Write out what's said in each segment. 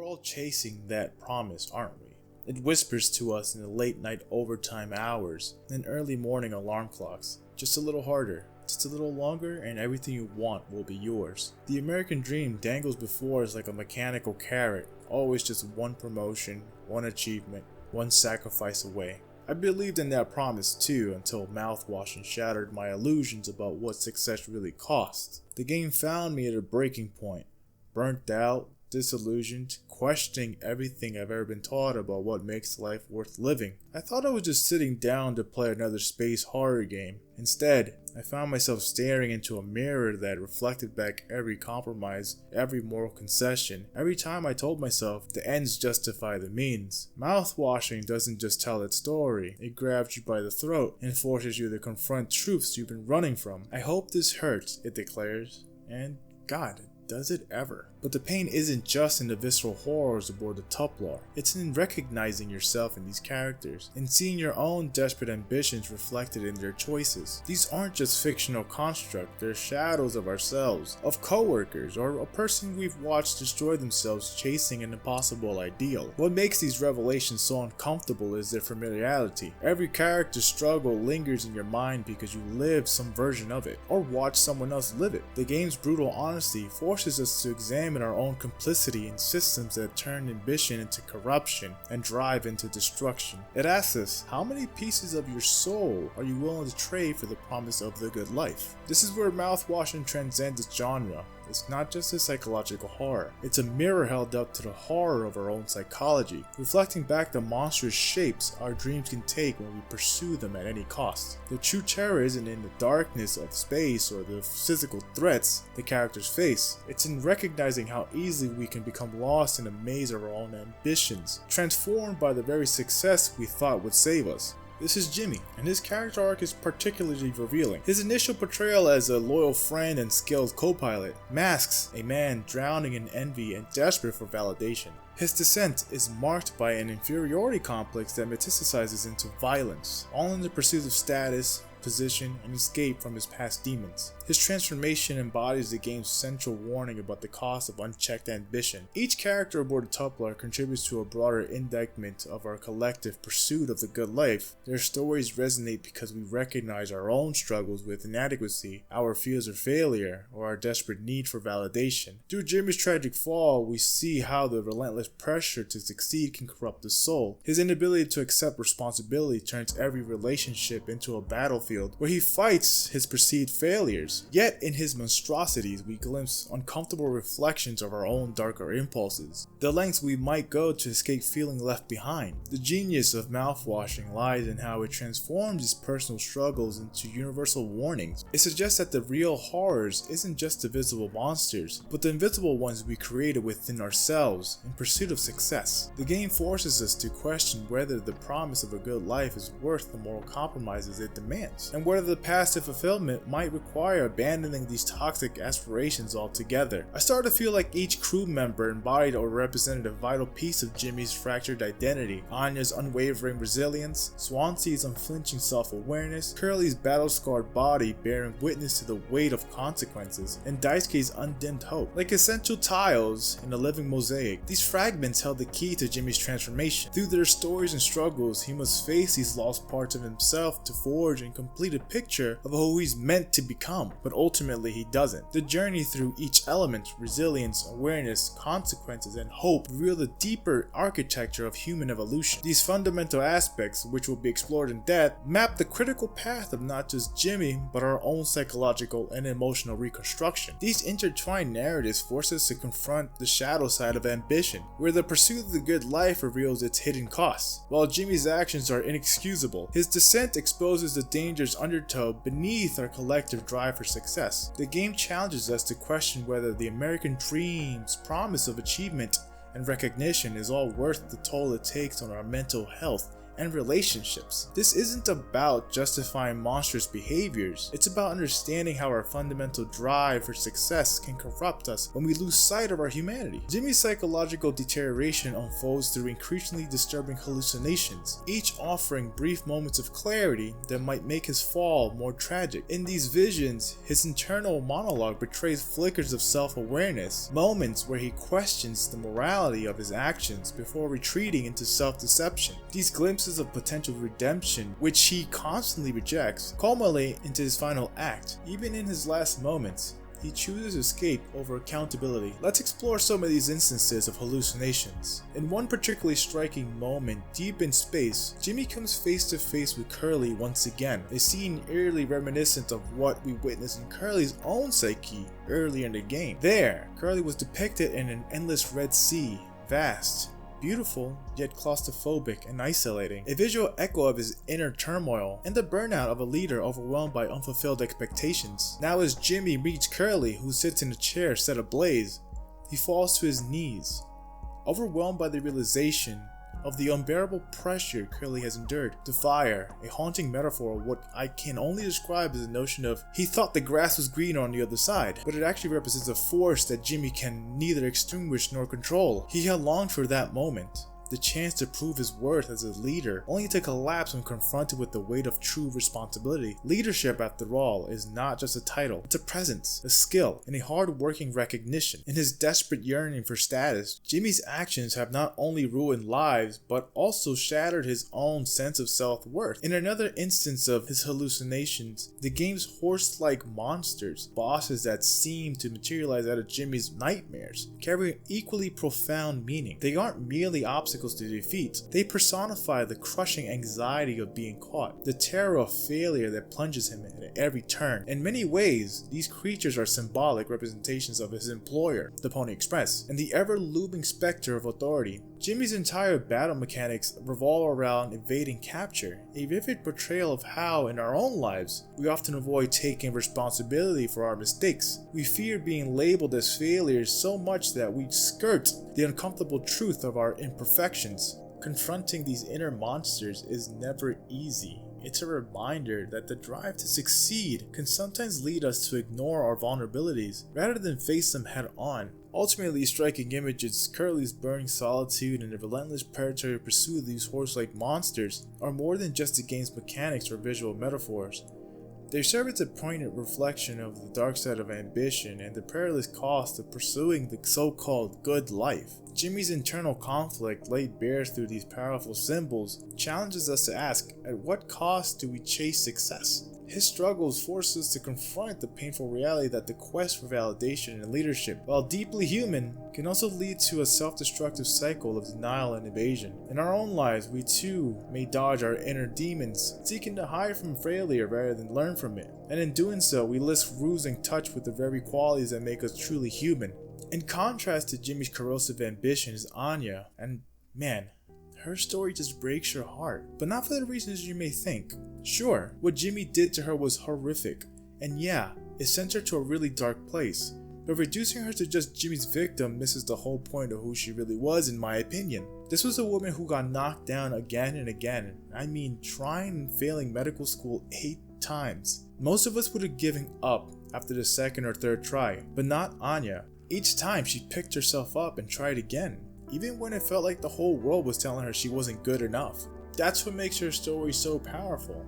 all chasing that promise, aren't we? It whispers to us in the late night overtime hours and early morning alarm clocks. Just a little harder, just a little longer, and everything you want will be yours. The American dream dangles before us like a mechanical carrot, always just one promotion, one achievement, one sacrifice away. I believed in that promise too until Mouthwashing shattered my illusions about what success really costs. The game found me at a breaking point, burnt out, disillusioned, questioning everything I've ever been taught about what makes life worth living. I thought I was just sitting down to play another space horror game. Instead, I found myself staring into a mirror that reflected back every compromise, every moral concession, every time I told myself the ends justify the means. Mouthwashing doesn't just tell its story, it grabs you by the throat and forces you to confront truths you've been running from. I hope this hurts, it declares, and God, does it ever? But the pain isn't just in the visceral horrors aboard the Tuplar, it's in recognizing yourself in these characters, and seeing your own desperate ambitions reflected in their choices. These aren't just fictional constructs, they're shadows of ourselves, of coworkers, or a person we've watched destroy themselves chasing an impossible ideal. What makes these revelations so uncomfortable is their familiarity. Every character's struggle lingers in your mind because you lived some version of it, or watched someone else live it. The game's brutal honesty forces us to examine our own complicity in systems that turn ambition into corruption and drive into destruction. It asks us, how many pieces of your soul are you willing to trade for the promise of the good life? This is where Mouthwashing transcends its genre. It's not just a psychological horror, it's a mirror held up to the horror of our own psychology, reflecting back the monstrous shapes our dreams can take when we pursue them at any cost. The true terror isn't in the darkness of space or the physical threats the characters face, it's in recognizing how easily we can become lost in a maze of our own ambitions, transformed by the very success we thought would save us. This is Jimmy, and his character arc is particularly revealing. His initial portrayal as a loyal friend and skilled co-pilot masks a man drowning in envy and desperate for validation. His descent is marked by an inferiority complex that metastasizes into violence, all in the pursuit of status, position, and escape from his past demons. His transformation embodies the game's central warning about the cost of unchecked ambition. Each character aboard the Tuplar contributes to a broader indictment of our collective pursuit of the good life. Their stories resonate because we recognize our own struggles with inadequacy, our fears of failure, or our desperate need for validation. Through Jimmy's tragic fall, we see how the relentless pressure to succeed can corrupt the soul. His inability to accept responsibility turns every relationship into a battlefield where he fights his perceived failures. Yet in his monstrosities we glimpse uncomfortable reflections of our own darker impulses, the lengths we might go to escape feeling left behind. The genius of Mouthwashing lies in how it transforms his personal struggles into universal warnings. It suggests that the real horrors isn't just the visible monsters, but the invisible ones we created within ourselves in pursuit of success. The game forces us to question whether the promise of a good life is worth the moral compromises it demands, and whether the path to fulfillment might require abandoning these toxic aspirations altogether. I started to feel like each crew member embodied or represented a vital piece of Jimmy's fractured identity. Anya's unwavering resilience, Swansea's unflinching self-awareness, Curly's battle-scarred body bearing witness to the weight of consequences, and Daisuke's undimmed hope. Like essential tiles in a living mosaic, these fragments held the key to Jimmy's transformation. Through their stories and struggles, he must face these lost parts of himself to forge and complete a picture of who he's meant to become, but ultimately he doesn't. The journey through each element, resilience, awareness, consequences, and hope, reveal the deeper architecture of human evolution. These fundamental aspects, which will be explored in depth, map the critical path of not just Jimmy, but our own psychological and emotional reconstruction. These intertwined narratives force us to confront the shadow side of ambition, where the pursuit of the good life reveals its hidden costs. While Jimmy's actions are inexcusable, his descent exposes the dangers undertow beneath our collective drive for success. The game challenges us to question whether the American dream's promise of achievement and recognition is all worth the toll it takes on our mental health and relationships. This isn't about justifying monstrous behaviors, it's about understanding how our fundamental drive for success can corrupt us when we lose sight of our humanity. Jimmy's psychological deterioration unfolds through increasingly disturbing hallucinations, each offering brief moments of clarity that might make his fall more tragic. In these visions, his internal monologue betrays flickers of self-awareness, moments where he questions the morality of his actions before retreating into self-deception. These glimpses of potential redemption, which he constantly rejects, culminate into his final act. Even in his last moments, he chooses escape over accountability. Let's explore some of these instances of hallucinations. In one particularly striking moment deep in space, Jimmy comes face to face with Curly once again, a scene eerily reminiscent of what we witnessed in Curly's own psyche earlier in the game. There, Curly was depicted in an endless red sea, vast, beautiful, yet claustrophobic and isolating, a visual echo of his inner turmoil and the burnout of a leader overwhelmed by unfulfilled expectations. Now as Jimmy meets Curly, who sits in a chair set ablaze, he falls to his knees, overwhelmed by the realization of the unbearable pressure Curly has endured. The fire, a haunting metaphor of what I can only describe as the notion of he thought the grass was greener on the other side, but it actually represents a force that Jimmy can neither extinguish nor control. He had longed for that moment, the chance to prove his worth as a leader, only to collapse when confronted with the weight of true responsibility. Leadership, after all, is not just a title, it's a presence, a skill, and a hard-working recognition. In his desperate yearning for status, Jimmy's actions have not only ruined lives, but also shattered his own sense of self-worth. In another instance of his hallucinations, the game's horse-like monsters, bosses that seem to materialize out of Jimmy's nightmares, carry an equally profound meaning. They aren't merely obstacles to defeat, they personify the crushing anxiety of being caught, the terror of failure that plunges him at every turn. In many ways, these creatures are symbolic representations of his employer, the Pony Express, and the ever-looming specter of authority. Jimmy's entire battle mechanics revolve around evading capture, a vivid portrayal of how, in our own lives, we often avoid taking responsibility for our mistakes. We fear being labeled as failures so much that we skirt the uncomfortable truth of our imperfections. Confronting these inner monsters is never easy. It's a reminder that the drive to succeed can sometimes lead us to ignore our vulnerabilities rather than face them head on. Ultimately, striking images, Curly's burning solitude, and the relentless predatory pursuit of these horse-like monsters are more than just the game's mechanics or visual metaphors. They serve as a poignant reflection of the dark side of ambition and the perilous cost of pursuing the so-called good life. Jimmy's internal conflict, laid bare through these powerful symbols, challenges us to ask, at what cost do we chase success? His struggles force us to confront the painful reality that the quest for validation and leadership, while deeply human, can also lead to a self-destructive cycle of denial and evasion. In our own lives, we too may dodge our inner demons, seeking to hide from failure rather than learn from it. And in doing so, we risk losing touch with the very qualities that make us truly human. In contrast to Jimmy's corrosive ambition is Anya, and man, her story just breaks your heart, but not for the reasons you may think. Sure, what Jimmy did to her was horrific, and yeah, it sent her to a really dark place, but reducing her to just Jimmy's victim misses the whole point of who she really was, in my opinion. This was a woman who got knocked down again and again, I mean trying and failing medical school 8 times. Most of us would have given up after the second or third try, but not Anya. Each time she picked herself up and tried again, even when it felt like the whole world was telling her she wasn't good enough. That's what makes her story so powerful.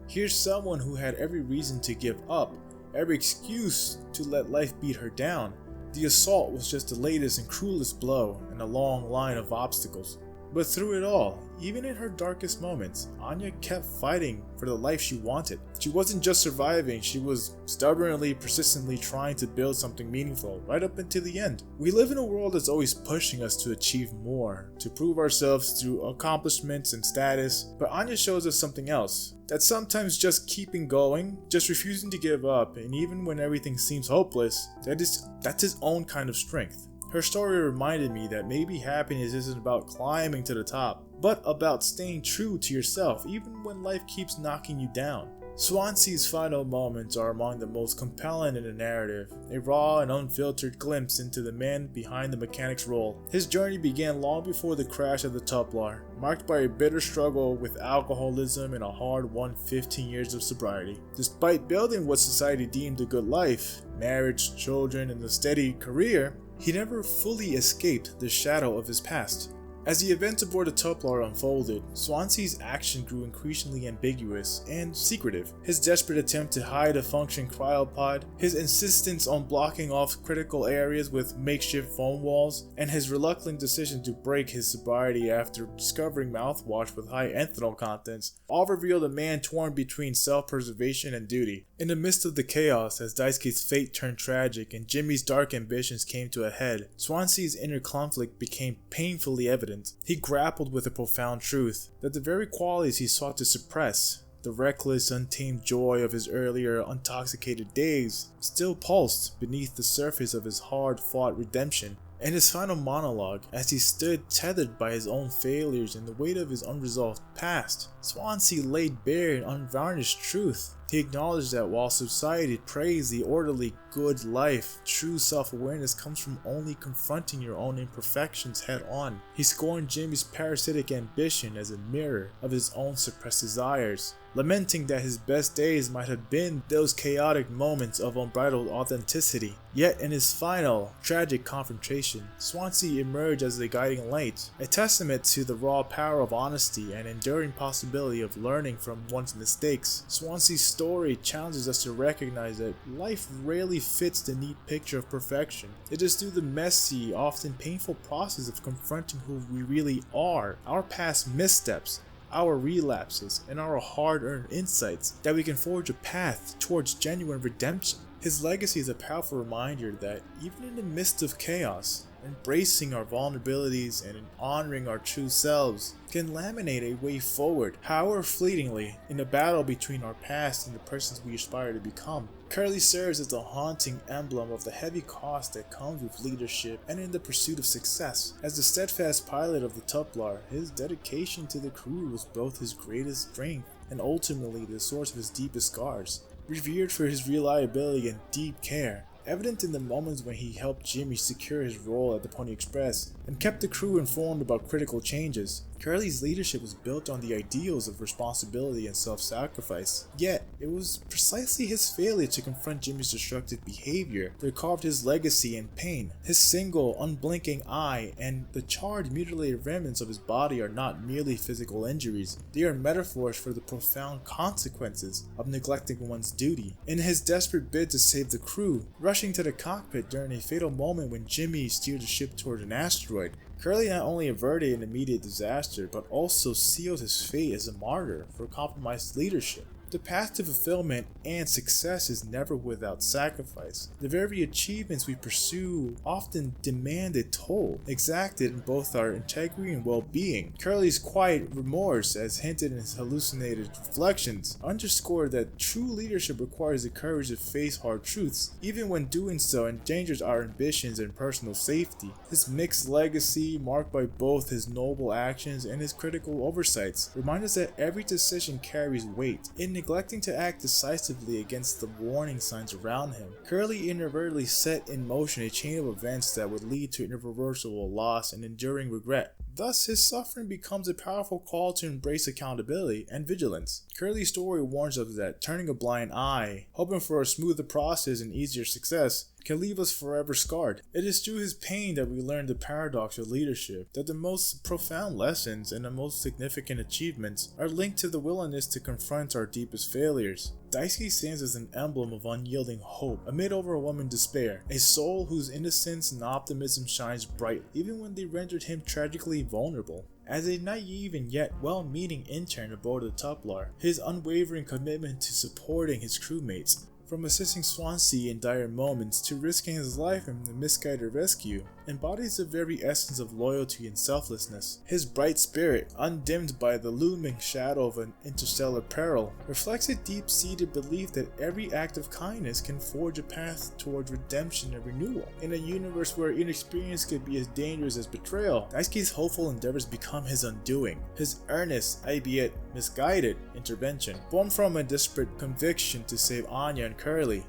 Here's someone who had every reason to give up, every excuse to let life beat her down. The assault was just the latest and cruelest blow in a long line of obstacles. But through it all, even in her darkest moments, Anya kept fighting for the life she wanted. She wasn't just surviving, she was stubbornly, persistently trying to build something meaningful right up until the end. We live in a world that's always pushing us to achieve more, to prove ourselves through accomplishments and status, but Anya shows us something else. That sometimes just keeping going, just refusing to give up, and even when everything seems hopeless, that's his own kind of strength. Her story reminded me that maybe happiness isn't about climbing to the top, but about staying true to yourself even when life keeps knocking you down. Swansea's final moments are among the most compelling in the narrative, a raw and unfiltered glimpse into the man behind the mechanic's role. His journey began long before the crash of the Templar, marked by a bitter struggle with alcoholism and a hard-won 15 years of sobriety. Despite building what society deemed a good life, marriage, children, and a steady career, he never fully escaped the shadow of his past. As the events aboard the Templar unfolded, Swansea's action grew increasingly ambiguous and secretive. His desperate attempt to hide a functioning cryopod, his insistence on blocking off critical areas with makeshift foam walls, and his reluctant decision to break his sobriety after discovering mouthwash with high ethanol contents, all revealed a man torn between self-preservation and duty. In the midst of the chaos, as Daisuke's fate turned tragic and Jimmy's dark ambitions came to a head, Swansea's inner conflict became painfully evident. He grappled with a profound truth, that the very qualities he sought to suppress, the reckless, untamed joy of his earlier intoxicated days, still pulsed beneath the surface of his hard-fought redemption. In his final monologue, as he stood tethered by his own failures and the weight of his unresolved past, Swansea laid bare an unvarnished truth. He acknowledged that while society praised the orderly, good life, true self-awareness comes from only confronting your own imperfections head-on. He scorned Jimmy's parasitic ambition as a mirror of his own suppressed desires, lamenting that his best days might have been those chaotic moments of unbridled authenticity. Yet in his final, tragic confrontation, Swansea emerged as a guiding light, a testament to the raw power of honesty and enduring possibility of learning from one's mistakes. Swansea's story challenges us to recognize that life rarely fits the neat picture of perfection. It is through the messy, often painful process of confronting who we really are, our past missteps, our relapses, and our hard-earned insights, that we can forge a path towards genuine redemption. His legacy is a powerful reminder that even in the midst of chaos, embracing our vulnerabilities and honoring our true selves can laminate a way forward, however fleetingly, in a battle between our past and the persons we aspire to become. Curly serves as a haunting emblem of the heavy cost that comes with leadership and in the pursuit of success. As the steadfast pilot of the Templar, his dedication to the crew was both his greatest strength and ultimately the source of his deepest scars. Revered for his reliability and deep care, evident in the moments when he helped Jimmy secure his role at the Pony Express and kept the crew informed about critical changes, Curly's leadership was built on the ideals of responsibility and self-sacrifice. Yet, it was precisely his failure to confront Jimmy's destructive behavior that carved his legacy in pain. His single, unblinking eye and the charred, mutilated remnants of his body are not merely physical injuries. They are metaphors for the profound consequences of neglecting one's duty. In his desperate bid to save the crew, rushing to the cockpit during a fatal moment when Jimmy steered the ship toward an asteroid, Curly not only averted an immediate disaster, but also sealed his fate as a martyr for compromised leadership. The path to fulfillment and success is never without sacrifice. The very achievements we pursue often demand a toll, exacted in both our integrity and well-being. Curly's quiet remorse, as hinted in his hallucinated reflections, underscored that true leadership requires the courage to face hard truths, even when doing so endangers our ambitions and personal safety. His mixed legacy, marked by both his noble actions and his critical oversights, reminds us that every decision carries weight. In neglecting to act decisively against the warning signs around him, Curly inadvertently set in motion a chain of events that would lead to irreversible loss and enduring regret. Thus, his suffering becomes a powerful call to embrace accountability and vigilance. Curly's story warns us that turning a blind eye, hoping for a smoother process and easier success, can leave us forever scarred. It is through his pain that we learn the paradox of leadership, that the most profound lessons and the most significant achievements are linked to the willingness to confront our deepest failures. Daisuke stands as an emblem of unyielding hope amid overwhelming despair, a soul whose innocence and optimism shines bright even when they rendered him tragically vulnerable. As a naive and yet well-meaning intern aboard the Templar, his unwavering commitment to supporting his crewmates, From assisting Swansea in dire moments to risking his life in the misguided rescue, embodies the very essence of loyalty and selflessness. His bright spirit, undimmed by the looming shadow of an interstellar peril, reflects a deep-seated belief that every act of kindness can forge a path towards redemption and renewal. In a universe where inexperience could be as dangerous as betrayal, Daisuke's hopeful endeavors become his undoing. His earnest, albeit misguided, intervention, born from a desperate conviction to save Anya and Curly,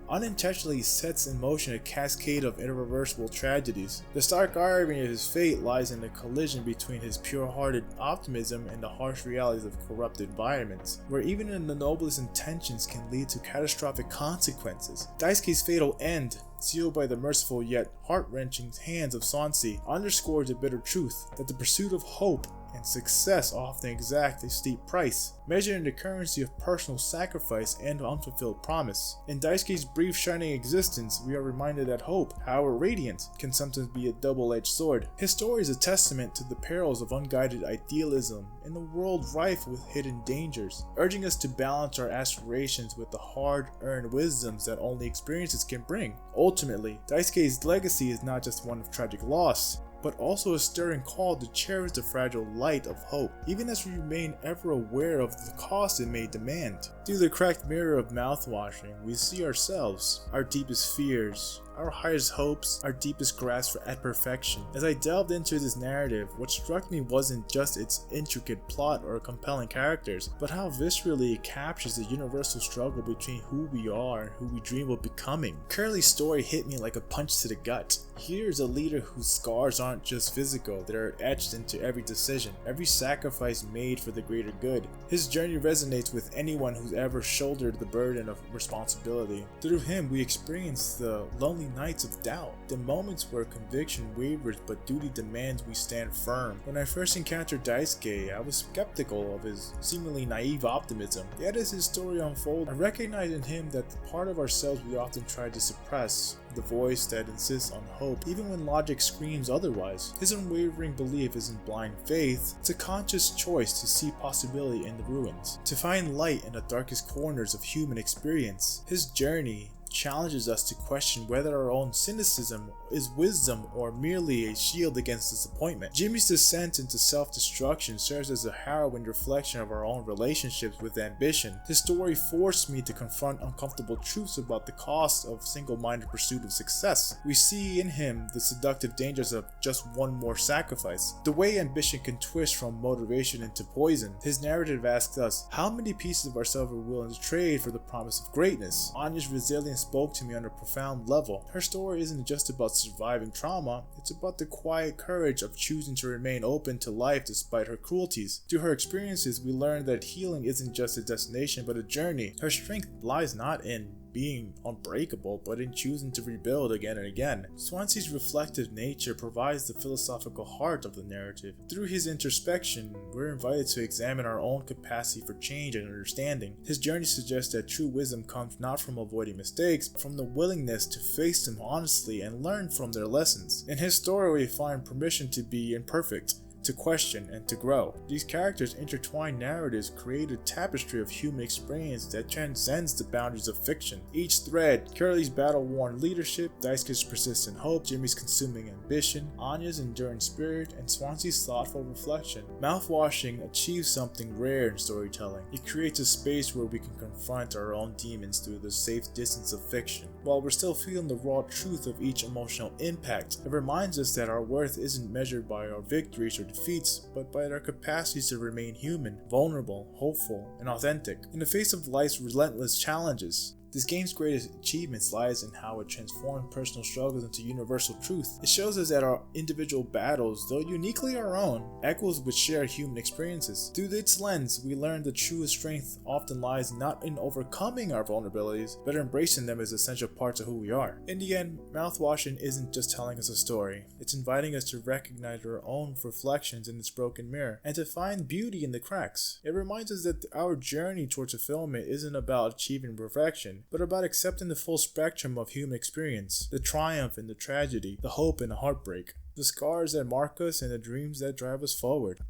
unintentionally sets in motion a cascade of irreversible tragedies. The stark irony of his fate lies in the collision between his pure-hearted optimism and the harsh realities of corrupt environments, where even in the noblest intentions can lead to catastrophic consequences. Daisuke's fatal end, sealed by the merciful yet heart-wrenching hands of Swansea, underscores the bitter truth that the pursuit of hope and success often exact a steep price, measured in the currency of personal sacrifice and unfulfilled promise. In Daisuke's brief shining existence, we are reminded that hope, however radiant, can sometimes be a double-edged sword. His story is a testament to the perils of unguided idealism in a world rife with hidden dangers, urging us to balance our aspirations with the hard-earned wisdoms that only experiences can bring. Ultimately, Daisuke's legacy is not just one of tragic loss, but also a stirring call to cherish the fragile light of hope, even as we remain ever aware of the cost it may demand. Through the cracked mirror of mouthwashing, we see ourselves, our deepest fears, our highest hopes, our deepest grasp at perfection. As I delved into this narrative, what struck me wasn't just its intricate plot or compelling characters, but how viscerally it captures the universal struggle between who we are and who we dream of becoming. Curly's story hit me like a punch to the gut. Here's a leader whose scars aren't just physical, they're etched into every decision, every sacrifice made for the greater good. His journey resonates with anyone who's ever shouldered the burden of responsibility. Through him, we experience the lonely nights of doubt, the moments where conviction wavers but duty demands we stand firm. When I first encountered Daisuke, I was skeptical of his seemingly naive optimism. Yet as his story unfolded, I recognized in him that the part of ourselves we often try to suppress, the voice that insists on hope, even when logic screams otherwise. His unwavering belief isn't blind faith, it's a conscious choice to see possibility in the ruins, to find light in the darkest corners of human experience. His journey challenges us to question whether our own cynicism is wisdom or merely a shield against disappointment. Jimmy's descent into self-destruction serves as a harrowing reflection of our own relationships with ambition. His story forced me to confront uncomfortable truths about the cost of single-minded pursuit of success. We see in him the seductive dangers of just one more sacrifice, the way ambition can twist from motivation into poison. His narrative asks us, how many pieces of ourselves are we willing to trade for the promise of greatness? Anya's resilience spoke to me on a profound level. Her story isn't just about surviving trauma, it's about the quiet courage of choosing to remain open to life despite her cruelties. Through her experiences, we learn that healing isn't just a destination but a journey. Her strength lies not in being unbreakable, but in choosing to rebuild again and again. Swansea's reflective nature provides the philosophical heart of the narrative. Through his introspection, we're invited to examine our own capacity for change and understanding. His journey suggests that true wisdom comes not from avoiding mistakes, but from the willingness to face them honestly and learn from their lessons. In his story, we find permission to be imperfect, to question, and to grow. These characters' intertwined narratives create a tapestry of human experience that transcends the boundaries of fiction. Each thread, Curly's battle-worn leadership, Daisuke's persistent hope, Jimmy's consuming ambition, Anya's enduring spirit, and Swansea's thoughtful reflection. Mouthwashing achieves something rare in storytelling. It creates a space where we can confront our own demons through the safe distance of fiction, while we're still feeling the raw truth of each emotional impact. It reminds us that our worth isn't measured by our victories or defeats, but by our capacity to remain human, vulnerable, hopeful, and authentic in the face of life's relentless challenges. This game's greatest achievements lies in how it transforms personal struggles into universal truth. It shows us that our individual battles, though uniquely our own, echoes with shared human experiences. Through its lens, we learn the truest strength often lies not in overcoming our vulnerabilities, but embracing them as essential parts of who we are. In the end, Mouthwashing isn't just telling us a story, it's inviting us to recognize our own reflections in its broken mirror, and to find beauty in the cracks. It reminds us that our journey towards fulfillment isn't about achieving perfection, but about accepting the full spectrum of human experience, the triumph and the tragedy, the hope and the heartbreak, the scars that mark us and the dreams that drive us forward.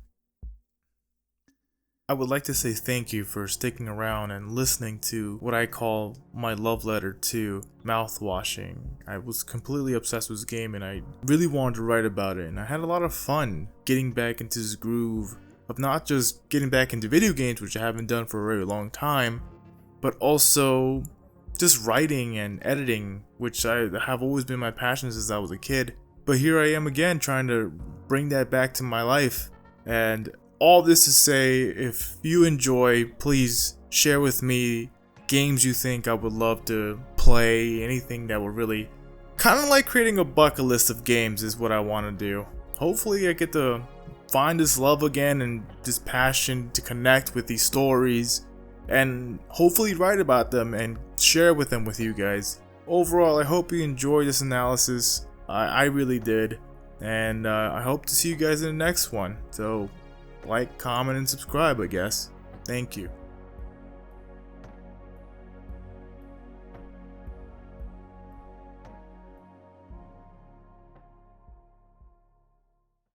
I would like to say thank you for sticking around and listening to what I call my love letter to Mouthwashing. I was completely obsessed with this game and I really wanted to write about it, and I had a lot of fun getting back into this groove of not just getting back into video games, which I haven't done for a very long time, but also just writing and editing, which I have always been my passion since I was a kid. But here I am again trying to bring that back to my life. And all this to say, if you enjoy, please share with me games you think I would love to play, anything that would really, kind of like creating a bucket list of games is what I want to do. Hopefully I get to find this love again and this passion to connect with these stories and hopefully write about them and share with them with you guys. Overall, I hope you enjoyed this analysis. I really did. And I hope to see you guys in the next one. So, like, comment, and subscribe, I guess. Thank you.